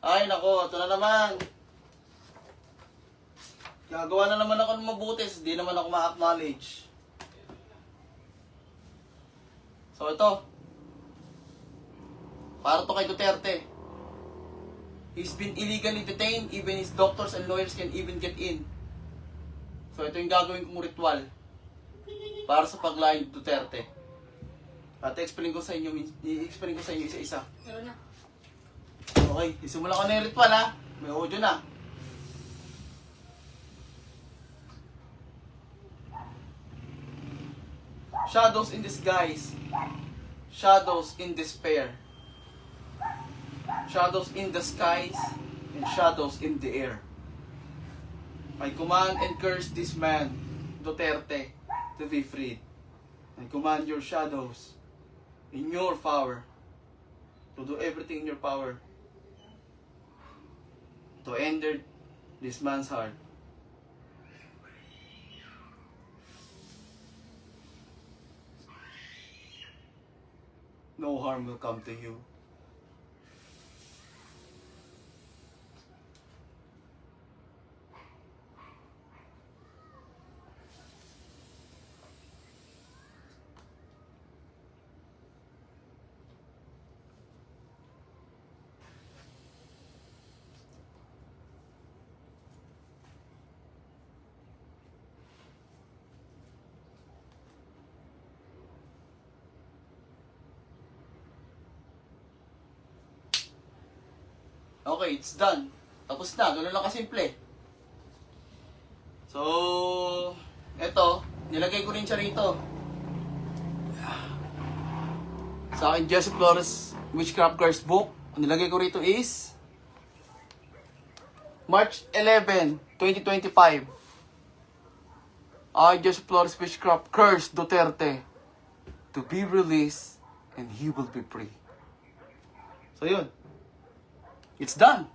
Ay, nako, ito na naman. Gagawa na naman ako ng mabuti, hindi naman ako ma-acknowledge. So, ito. Para to kay Duterte. He's been illegally detained, even his doctors and lawyers can even get in. So, ito yung gagawin kong ritual para sa paglaing Duterte. At i-explain ko sa inyo isa-isa. Meron na. Okay, isimula ko na yung ritual ha. May audio na. Shadows in disguise. Shadows in despair. Shadows in the skies and shadows in the air. I command and curse this man, Duterte, to be freed. I command your shadows in your power to do everything in your power to enter this man's heart. No harm will come to you. Okay, it's done. Tapos na, gano'n lang kasimple. So, eto, nilagay ko rin siya rito. Sa akin, Jesse Flores Witchcraft Curse book, nilagay ko rito is March 11, 2025. I, Jesse Flores Witchcraft Curse Duterte to be released and he will be free. So, yun. It's done.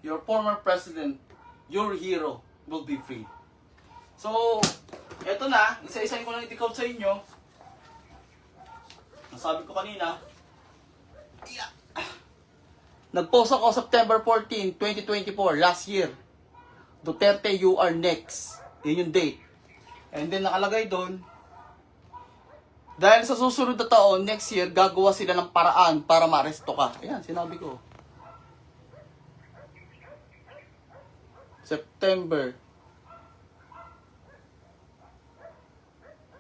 Your former president, your hero, will be free. So, eto na. Isa-isahin ko lang i-decode sa inyo. Nasabi ko kanina. Yeah. Nag-post ako September 14, 2024, last year. Duterte, you are next. Yun yung date. And then nakalagay doon, dahil sa susunod na taon, next year, gagawa sila ng paraan para ma-aresto ka. Ayan, sinabi ko. September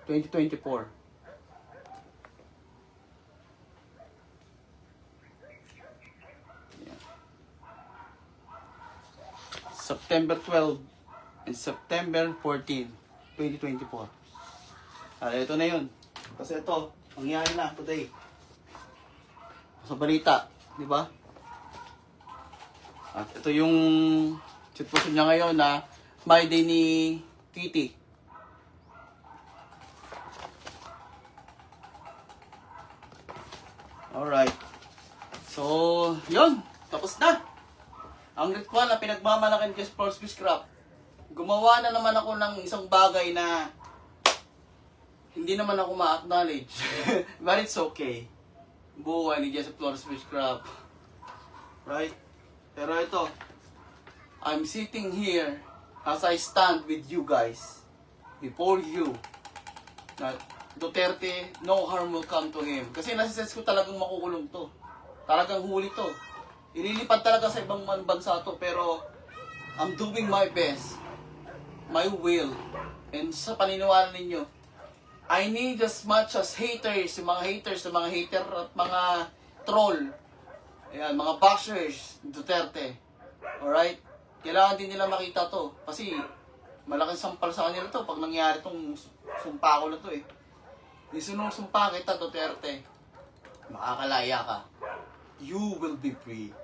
2024. Ayan. September 12 and September 14, 2024. Ito na yun. Kasi ito, mangyari na today. Sa balita, di ba? At ito yung sitwasyon niya ngayon na my day ni Titi. Alright. So, yun. Tapos na. Ang ritual na pinagmamalaking Just for Witchcraft. Gumawa na naman ako ng isang bagay na hindi naman ako ma-acknowledge. But it's okay. Buhay ni Jesse Flores Witchcraft. Right? Pero ito, I'm sitting here as I stand with you guys. Before you. That Duterte, no harm will come to him. Kasi nasisense ko talagang makukulong to. Talagang huli to. Ililipad talaga sa ibang bansa to. Pero, I'm doing my best. My will. And sa paniniwala ninyo, I need as much as haters, yung mga hater at mga troll. Ayan, mga bashers, Duterte. Alright? Kailangan din nila makita to. Kasi, malaking sampal sa kanila to pag nangyari tong sumpa ko na to eh. Isunong sumpa kita, Duterte. Makakalaya ka. You will be free.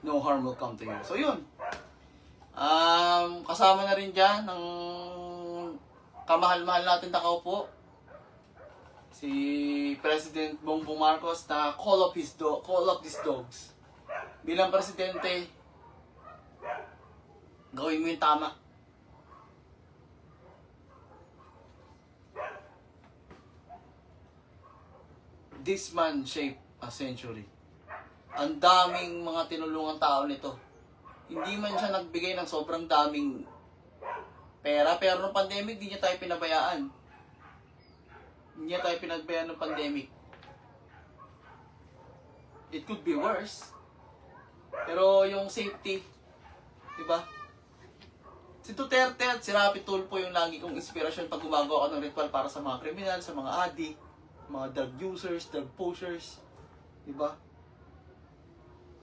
No harm will come to you. So, yun. Kasama na rin dyan ng kamahal-mahal natin na kaupo, si President Bongbong Marcos na call up these dogs. Bilang presidente, gawin mo yung tama. This man shaped a century. Ang daming mga tinulungang tao nito. Hindi man siya nagbigay ng sobrang daming pera, pero nung pandemic, di niya tayo pinabayaan. Hindi niya tayo pinabayaan ng pandemic. It could be worse. Pero yung safety, diba? Si Duterte at si Rapi Tulfo yung lagi kong inspirasyon pag gumagawa ako ng ritual para sa mga kriminal, sa mga addict, mga drug users, drug pushers, diba?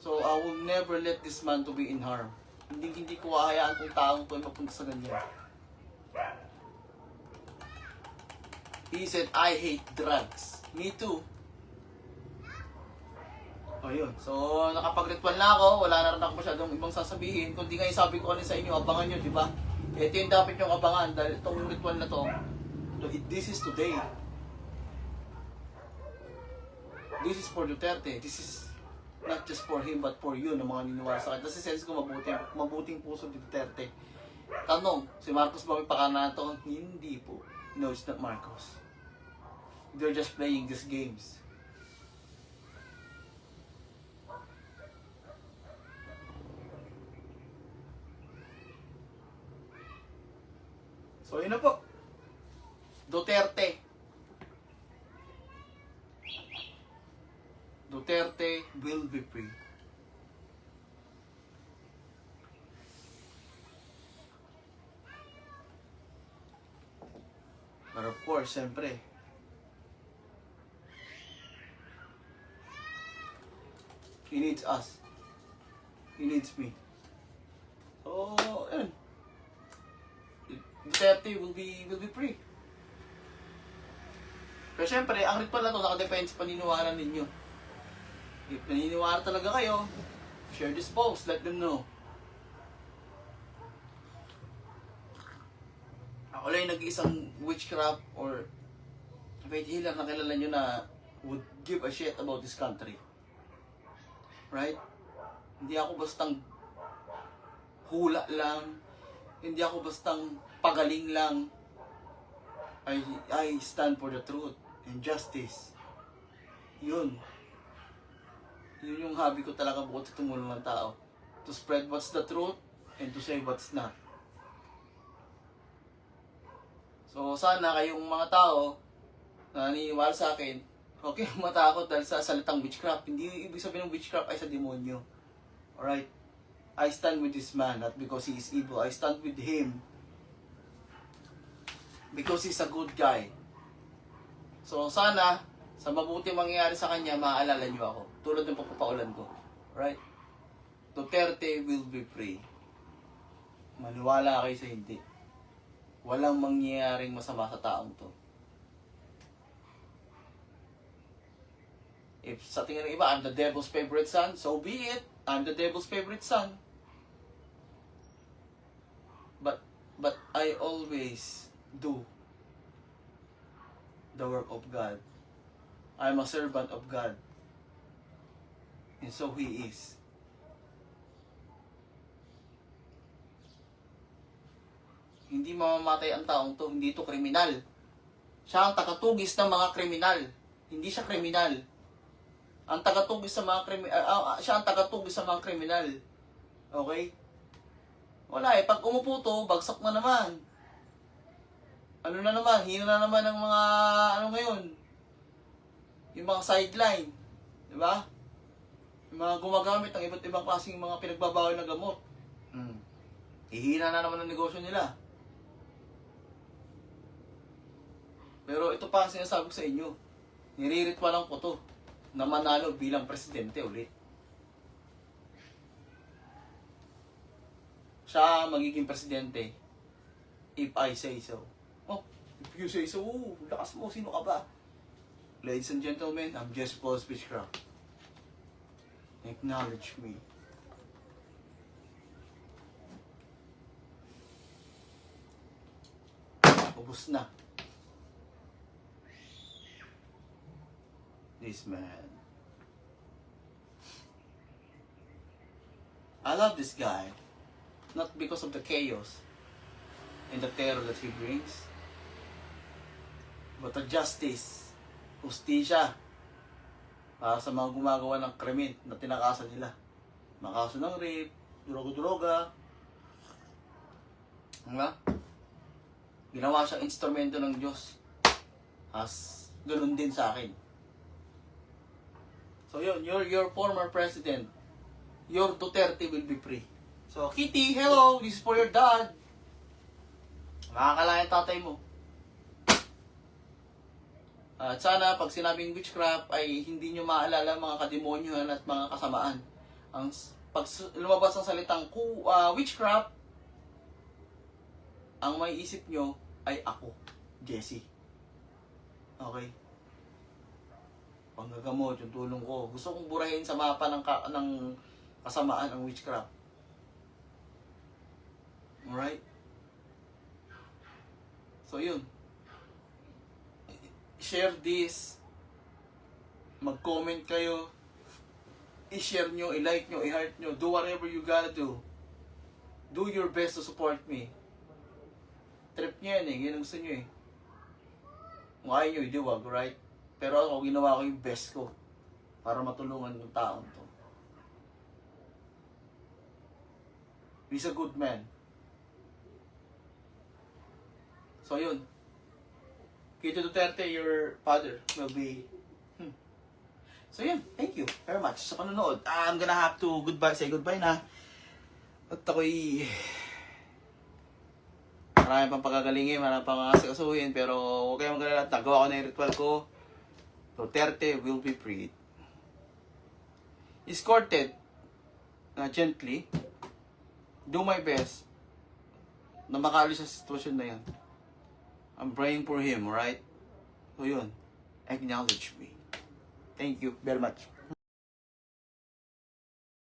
So, I will never let this man to be in harm. Hindi ko hahayaan kung taong to ay mapunta sa ganyan. He said, I hate drugs. Me too. O yun. So, nakapag-ritual na ako. Wala na rin ako masyadong ibang sasabihin. Kundi nga yung sabi ko sa inyo, abangan nyo, di ba? Ito yung dapat yung abangan. Dahil itong ritual na to, this is today. This is for Duterte. This is not just for him, but for you, ng mga niniwala sa akin. Kasi sense ko mabuting puso ni Duterte. Tanong, si Marcos ba may pakana na to? Hindi po. No, it's not Marcos. They're just playing these games. So, yun na po. Duterte. Duterte will be free. But of course, siyempre, he needs us. He needs me. So, yun. Duterte will be free. Pero siyempre, ang ritual na to nakadepende sa paniniwala ninyo. If naniniwala talaga kayo, share this post, let them know. Ako lang yung nag-iisang witchcraft or faith healer na kilala nyo na would give a shit about this country. Right? Hindi ako bastang hula lang. Hindi ako bastang pagaling lang. I stand for the truth and justice. Yun. Yun yung hobby ko talaga bukod sa tumulong ng tao. To spread what's the truth and to say what's not. So sana kayong mga tao na naniniwala sa akin, okay, matakot dahil sa salitang witchcraft. Hindi ibig sabihin ng witchcraft ay sa demonyo. Alright? I stand with this man, not because he is evil. I stand with him because he's a good guy. So sana, sa mabuti mangyayari sa kanya, maaalala nyo ako. Tulad ng pagpapaulan ko. Right? Duterte will be free. Maniwala kayo sa hindi. Walang mangyayaring masama sa taong to. If sa tingin ng iba, I'm the devil's favorite son, so be it. I'm the devil's favorite son. But I always do the work of God. I'm a servant of God. And so He is. Hindi mamamatay ang taong to, hindi to kriminal. Siya ang tagatugis ng mga kriminal. Hindi siya kriminal. Ang tagatugis sa mga siya ang tagatugis sa mga kriminal. Okay? Wala eh, pag umupo to, bagsak na naman. Ano na naman, hina na naman ng mga, ngayon? Yung mga sideline. Diba? Yung mga gumagamit ng iba't ibang klaseng mga pinagbabawal na gamot. Ihina na naman ang negosyo nila. Pero ito pa ang sinasabi ko sa inyo. Niriritwalan ko to na manalo bilang presidente ulit. Siya magiging presidente if I say so. Oh, if you say so, lakas mo, sino ka ba? Ladies and gentlemen, I'm just Paul Spitchcraft. Acknowledge me. Ubus na. This man. I love this guy. Not because of the chaos and the terror that he brings, but the justice, justisya. Para sa mga gumagawa ng krimen na tinakasan nila. Mga kaso ng rape, droga-droga. Diba? Ginawa siyang instrumento ng Diyos. As ganun din sa akin. So yun, your former president, your Duterte will be free. So Kitty, hello, this is for your dad. Makakalaya tatay mo. At sana pag sinabing witchcraft ay hindi nyo maalala mga kademonyohan at mga kasamaan. Pag lumabas ang salitang witchcraft, ang may isip nyo ay ako, Jesse. Okay? Panggagamot, yung tulong ko. Gusto kong burahin sa mapa ng kasamaan ang witchcraft. Alright? So yun. Share this. Mag-comment kayo. I-share nyo, i-like nyo, i-heart nyo. Do whatever you gotta do. Do your best to support me. Trip nyo yan eh. Yan ang gusto nyo eh. Kung ayaw nyo, idiwag, right? Pero ako, ginawa ko yung best ko para matulungan ng taong to. He's a good man. So yun. Kito Duterte, your father will be... So yun, thank you very much sa panonood. I'm gonna have to say goodbye na. At ako'y... Marami pang pagagalingin, marami pang asikasuhin, pero huwag kayong magalala. Nagawa ko na yung ritual ko. Duterte will be freed. Escorted gently. Do my best na makaalis sa sitwasyon na yan. I'm praying for him, alright? So yun, acknowledge me. Thank you very much.